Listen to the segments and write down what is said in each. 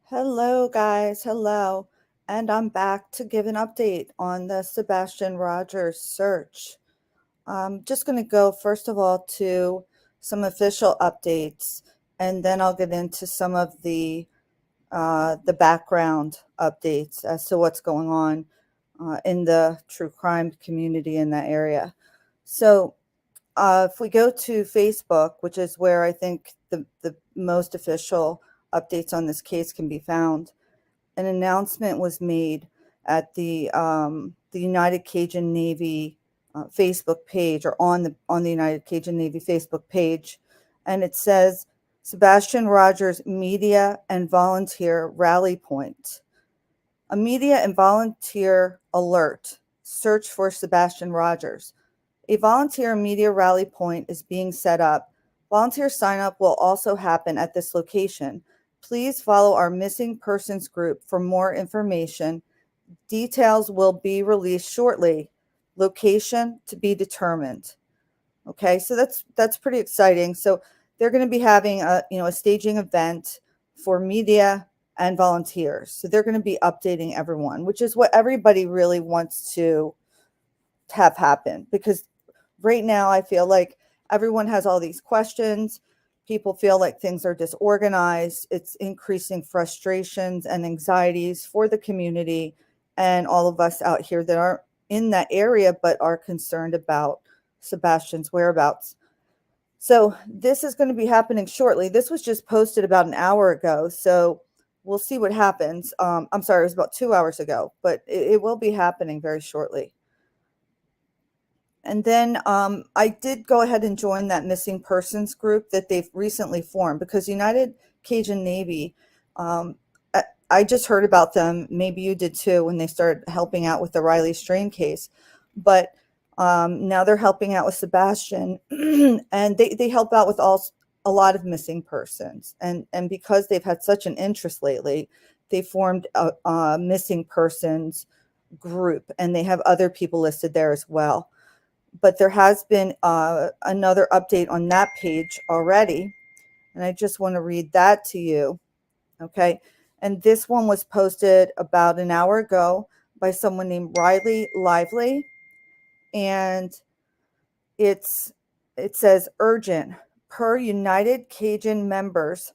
Hello, guys. Hello. And I'm back to give an update on the Sebastian Rogers search. I'm just going to go, first of all, to some official updates, and then I'll get into some of the background updates as to what's going on in the true crime community in that area. So, if we go to Facebook, which is where I think the most official updates on this case can be found, an announcement was made at the United Cajun Navy Facebook page, or on the United Cajun Navy Facebook page, and it says Sebastian Rogers Media and Volunteer Rally Point. A media and volunteer alert. Search for Sebastian Rogers. A volunteer media rally point is being set up. Volunteer sign up will also happen at this location. Please follow our missing persons group for more information. Details will be released shortly. Location to be determined. Okay, so that's pretty exciting. So they're going to be having a staging event for media and volunteers. So they're going to be updating everyone, which is what everybody really wants to have happen, because right now I feel like everyone has all these questions. People feel like things are disorganized. It's increasing frustrations and anxieties for the community and all of us out here that aren't in that area but are concerned about Sebastian's whereabouts. So this is going to be happening shortly. This was just posted about an hour ago, so we'll see what happens. I'm sorry, it was about 2 hours ago, but it will be happening very shortly. And then I did go ahead and join that missing persons group that they've recently formed, because United Cajun Navy, um, I just heard about them. Maybe you did too, when they started helping out with the Riley Strain case. But now they're helping out with Sebastian, and they help out with a lot of missing persons. And because they've had such an interest lately, they formed a missing persons group, and they have other people listed there as well. But there has been another update on that page already, and I just want to read that to you. Okay, and this one was posted about an hour ago by someone named Riley Lively, and it's it says urgent, per United Cajun members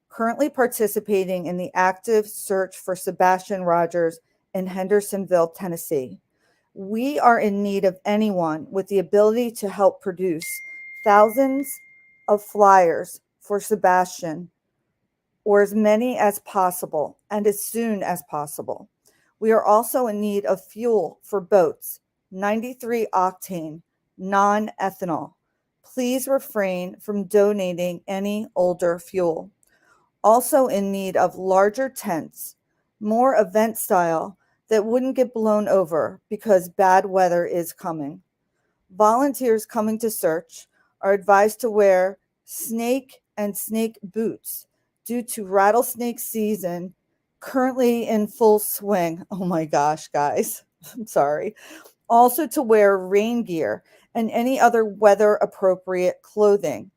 currently participating in the active search for Sebastian Rogers in Hendersonville, Tennessee. We are in need of anyone with the ability to help produce thousands of flyers for Sebastian, or as many as possible and as soon as possible. We are also in need of fuel for boats, 93 octane, non ethanol. Please refrain from donating any older fuel. Also in need of larger tents, more event style, that wouldn't get blown over because bad weather is coming. Volunteers coming to search are advised to wear snake and snake boots due to rattlesnake season currently in full swing. Oh my gosh, guys. I'm sorry. Also to wear rain gear and any other weather appropriate clothing.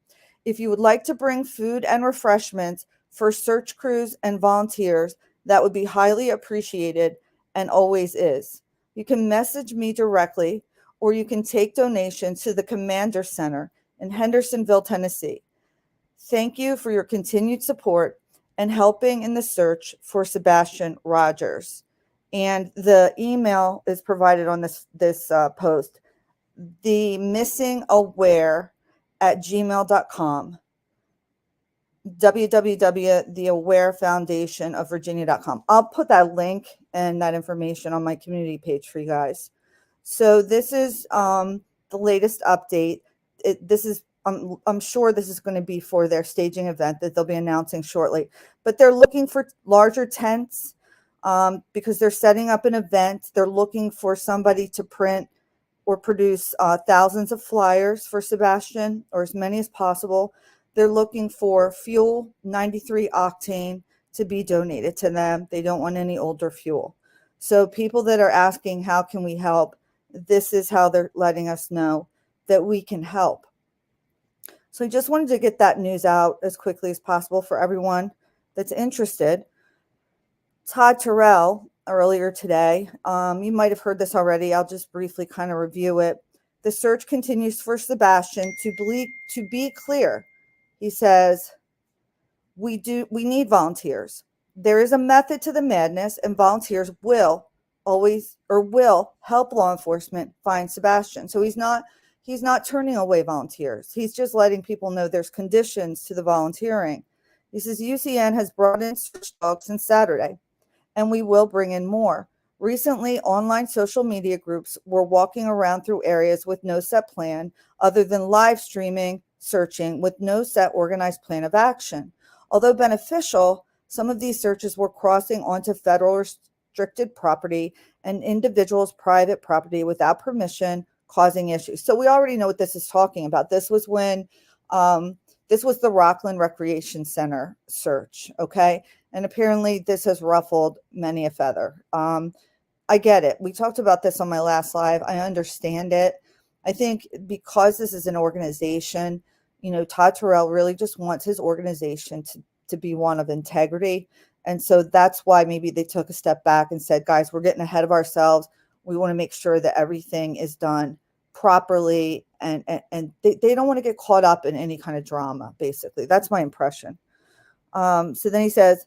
If you would like to bring food and refreshments for search crews and volunteers, that would be highly appreciated and always is. You can message me directly, or you can take donations to the Commander Center in Hendersonville, Tennessee. Thank you for your continued support and helping in the search for Sebastian Rogers. And the email is provided on this post, the missing aware at gmail.com, www.theawarefoundationofvirginia.com. I'll put that link and that information on my community page for you guys. So this is the latest update. This is I'm sure this is going to be for their staging event that they'll be announcing shortly. But they're looking for larger tents because they're setting up an event. They're looking for somebody to print or produce thousands of flyers for Sebastian, or as many as possible. They're looking for fuel, 93 octane, to be donated to them. They don't want any older fuel. So people that are asking, how can we help? This is how they're letting us know that we can help. So I just wanted to get that news out as quickly as possible for everyone that's interested. Todd Terrell earlier today. You might have heard this already. I'll just briefly kind of review it. The search continues for Sebastian. To be clear, he says, we need volunteers. There is a method to the madness, and volunteers will help law enforcement find Sebastian. So he's not turning away volunteers. He's just letting people know there's conditions to the volunteering. He says UCN has brought in search dogs since Saturday, and we will bring in more. Recently, online social media groups were walking around through areas with no set plan other than live streaming, searching with no set organized plan of action. Although beneficial, some of these searches were crossing onto federal restricted property and individuals' private property without permission, causing issues. So we already know what this is talking about. This was when this was the Rockland Recreation Center search, okay? And apparently this has ruffled many a feather. I get it. We talked about this on my last live. I understand it. I think because this is an organization, Todd Terrell really just wants his organization to be one of integrity. And so that's why maybe they took a step back and said, guys, we're getting ahead of ourselves. We want to make sure that everything is done properly. And they don't want to get caught up in any kind of drama, basically. That's my impression. So then he says,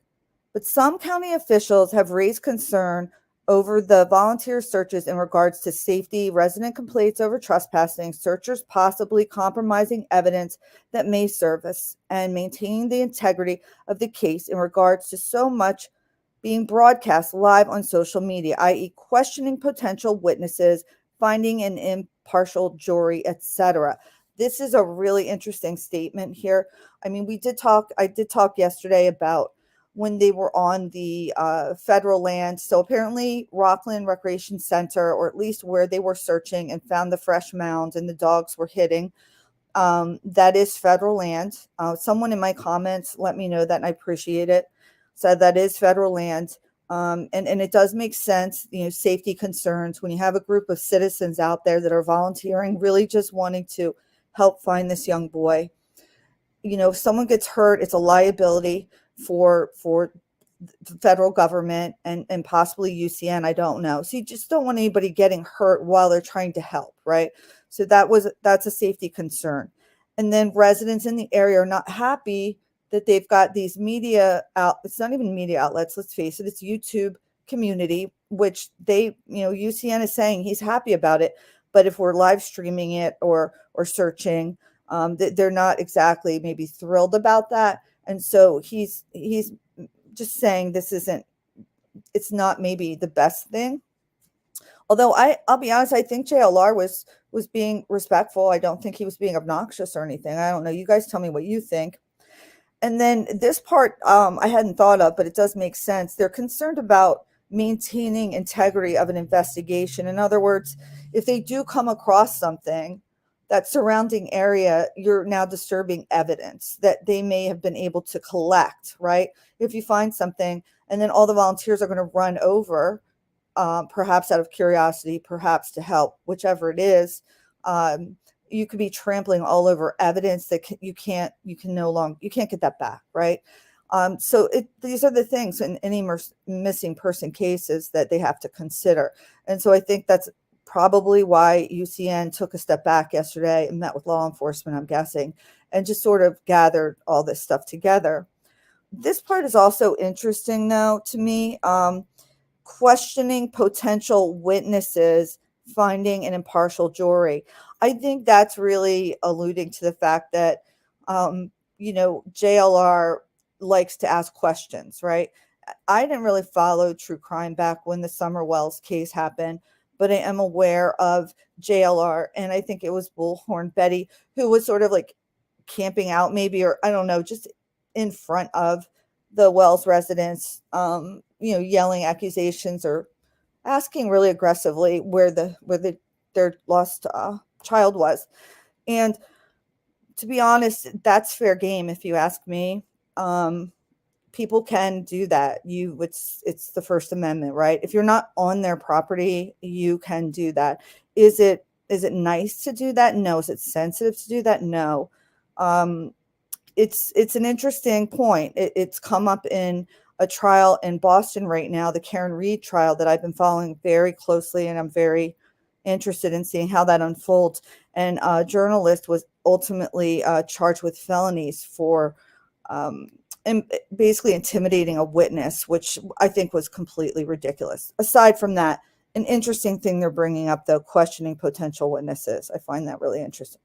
but some county officials have raised concern over the volunteer searches in regards to safety, resident complaints over trespassing, searchers possibly compromising evidence that may surface, and maintaining the integrity of the case in regards to so much being broadcast live on social media, i.e. questioning potential witnesses, finding an impartial jury, etc. This is a really interesting statement here. I mean, I did talk yesterday about when they were on the federal land. So apparently Rockland Recreation Center, or at least where they were searching and found the fresh mounds and the dogs were hitting, that is federal land. Someone in my comments let me know that, and I appreciate it. Said that is federal land. And it does make sense, safety concerns, when you have a group of citizens out there that are volunteering, really just wanting to help find this young boy. If someone gets hurt, it's a liability for the federal government and possibly UCN. I don't know. So you just don't want anybody getting hurt while they're trying to help, right? So that's a safety concern. And then residents in the area are not happy that they've got these it's not even media outlets, let's face it, it's YouTube community, which UCN is saying he's happy about it. But if we're live streaming it or searching, they're not exactly maybe thrilled about that. And so he's just saying it's not maybe the best thing. Although I'll be honest, I think JLR was being respectful. I don't think he was being obnoxious or anything. I don't know. You guys tell me what you think. And then this part I hadn't thought of, but it does make sense. They're concerned about maintaining integrity of an investigation. In other words, if they do come across something, that surrounding area, you're now disturbing evidence that they may have been able to collect, right? If you find something and then all the volunteers are going to run over, perhaps out of curiosity, perhaps to help, whichever it is, you could be trampling all over evidence that you can't get that back, right? So these are the things in any missing person cases that they have to consider. And so I think that's probably why UCN took a step back yesterday and met with law enforcement, I'm guessing, and just sort of gathered all this stuff together. This part is also interesting, though, to me. Questioning potential witnesses, finding an impartial jury. I think that's really alluding to the fact that, JLR likes to ask questions, right? I didn't really follow true crime back when the Summer Wells case happened, but I am aware of JLR, and I think it was Bullhorn Betty, who was sort of like camping out maybe, or I don't know, just in front of the Wells residents, yelling accusations or asking really aggressively where their lost child was. And to be honest, that's fair game if you ask me. People can do that. It's the First Amendment, right? If you're not on their property, you can do that. Is it nice to do that? No. Is it sensitive to do that? No. It's an interesting point. It's come up in a trial in Boston right now, the Karen Reed trial that I've been following very closely, and I'm very interested in seeing how that unfolds. And a journalist was ultimately charged with felonies for um, basically intimidating a witness, which I think was completely ridiculous. Aside from that, an interesting thing they're bringing up, though, questioning potential witnesses. I find that really interesting.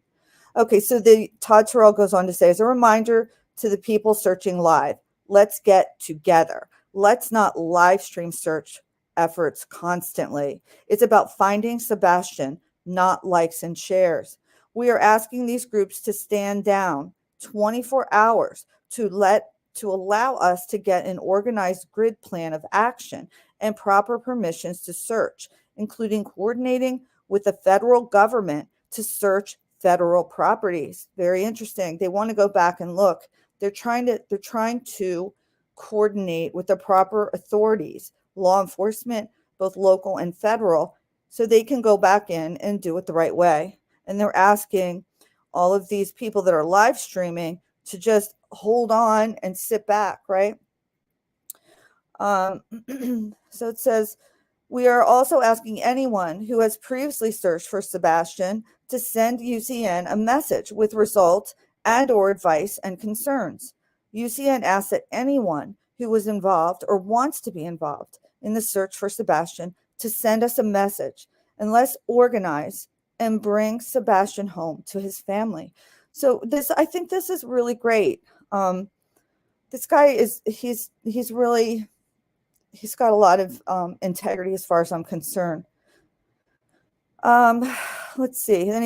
Okay, so the Todd Terrell goes on to say, as a reminder to the people searching live, let's get together. Let's not live stream search efforts constantly. It's about finding Sebastian, not likes and shares. We are asking these groups to stand down 24 hours to allow us to get an organized grid plan of action and proper permissions to search, including coordinating with the federal government to search federal properties. Very interesting. They want to go back and look. They're trying to coordinate with the proper authorities, law enforcement, both local and federal, so they can go back in and do it the right way. And they're asking all of these people that are live streaming to just hold on and sit back, right? Um, so it says, we are also asking anyone who has previously searched for Sebastian to send UCN a message with results and or advice and concerns. UCN asks that anyone who was involved or wants to be involved in the search for Sebastian to send us a message, and let's organize and bring Sebastian home to his family. So I think this is really great. This guy he's got a lot of integrity as far as I'm concerned. Let's see. Then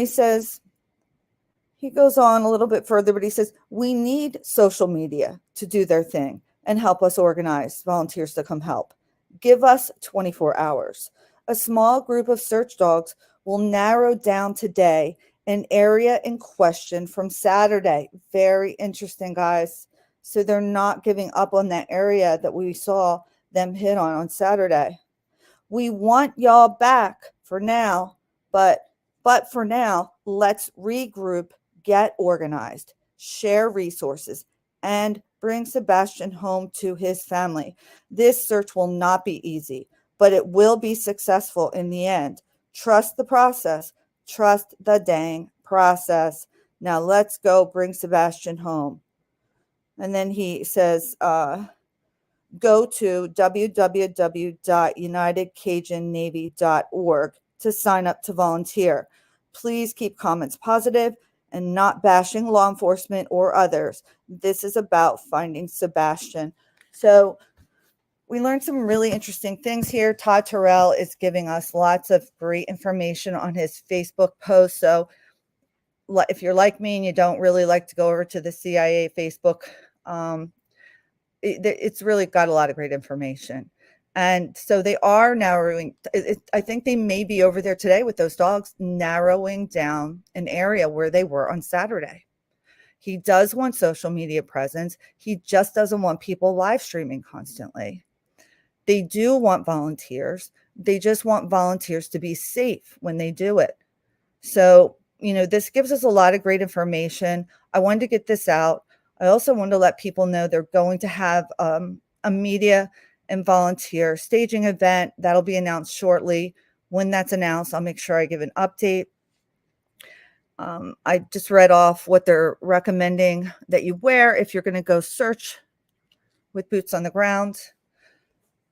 he goes on a little bit further, but he says, we need social media to do their thing and help us organize volunteers to come help. Give us 24 hours. A small group of search dogs will narrow down today an area in question from Saturday. Very interesting, guys. So they're not giving up on that area that we saw them hit on Saturday. We want y'all back for now, but for now, let's regroup, get organized, share resources, and bring Sebastian home to his family. This search will not be easy, but it will be successful in the end. Trust the process. Trust the dang process. Now let's go bring Sebastian home. And then he says, go to www.unitedcajunnavy.org to sign up to volunteer. Please keep comments positive and not bashing law enforcement or others. This is about finding Sebastian. So we learned some really interesting things here. Todd Terrell is giving us lots of great information on his Facebook post. So if you're like me and you don't really like to go over to the CIA Facebook, it's really got a lot of great information. And so they are narrowing. I think they may be over there today with those dogs, narrowing down an area where they were on Saturday. He does want social media presence. He just doesn't want people live streaming constantly. They do want volunteers. They just want volunteers to be safe when they do it. So, this gives us a lot of great information. I wanted to get this out. I also want to let people know they're going to have a media and volunteer staging event that'll be announced shortly. When that's announced, I'll make sure I give an update. I just read off what they're recommending that you wear if you're going to go search with boots on the ground.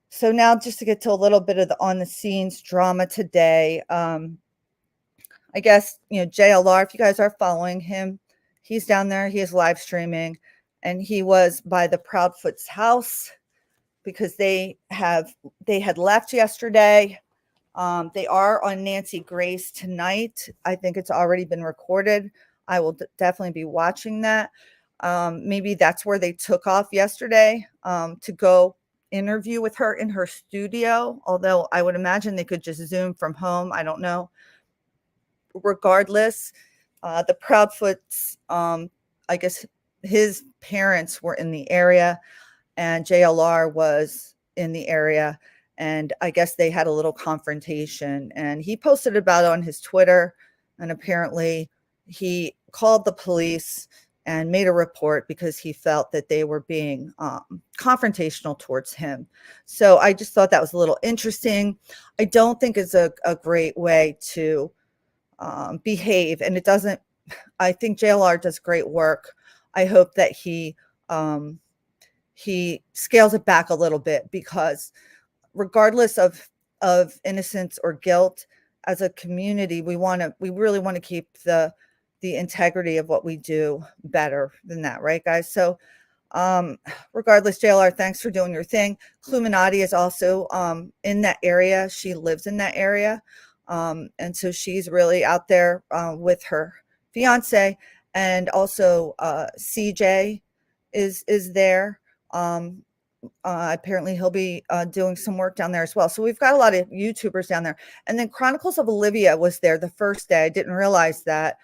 So now just to get to a little bit of the on the scenes drama today. I guess, JLR, if you guys are following him, he's down there. He is live streaming, and he was by the Proudfoot's house because they had left yesterday. They are on Nancy Grace tonight. I think it's already been recorded. I will definitely be watching that. Maybe that's where they took off yesterday to go interview with her in her studio, although I would imagine they could just Zoom from home. I don't know. Regardless, the Proudfoots, I guess his parents were in the area and JLR was in the area. And I guess they had a little confrontation, and he posted about it on his Twitter. And apparently he called the police and made a report because he felt that they were being confrontational towards him. So I just thought that was a little interesting. I don't think it's a great way to behave, and it doesn't. I think JLR does great work. I hope that he scales it back a little bit, because regardless of innocence or guilt, as a community, we really want to keep the integrity of what we do better than that, right, guys? So um regardless, JLR, thanks for doing your thing. Cluminati is also in that area. She lives in that area, and so she's really out there with her fiance. And also CJ is there. um Apparently he'll be doing some work down there as well. So we've got a lot of YouTubers down there. And then Chronicles of Olivia was there the first day. I didn't realize that.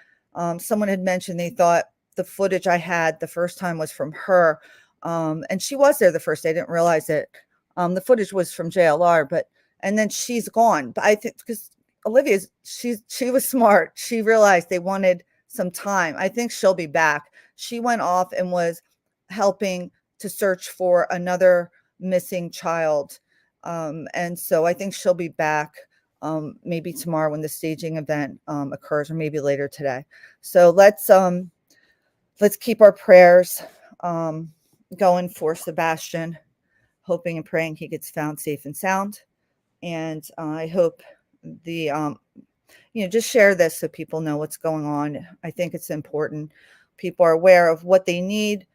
Someone had mentioned they thought the footage I had the first time was from her. And she was there the first day. I didn't realize it. The footage was from JLR, and then she's gone. But I think because she was smart. She realized they wanted some time. I think she'll be back. She went off and was helping to search for another missing child. And so I think she'll be back maybe tomorrow when the staging event occurs, or maybe later today. So let's keep our prayers going for Sebastian, hoping and praying he gets found safe and sound. And I hope just share this so people know what's going on. I think it's important people are aware of what they need,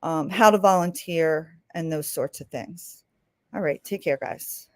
how to volunteer, and those sorts of things. All right, take care, guys.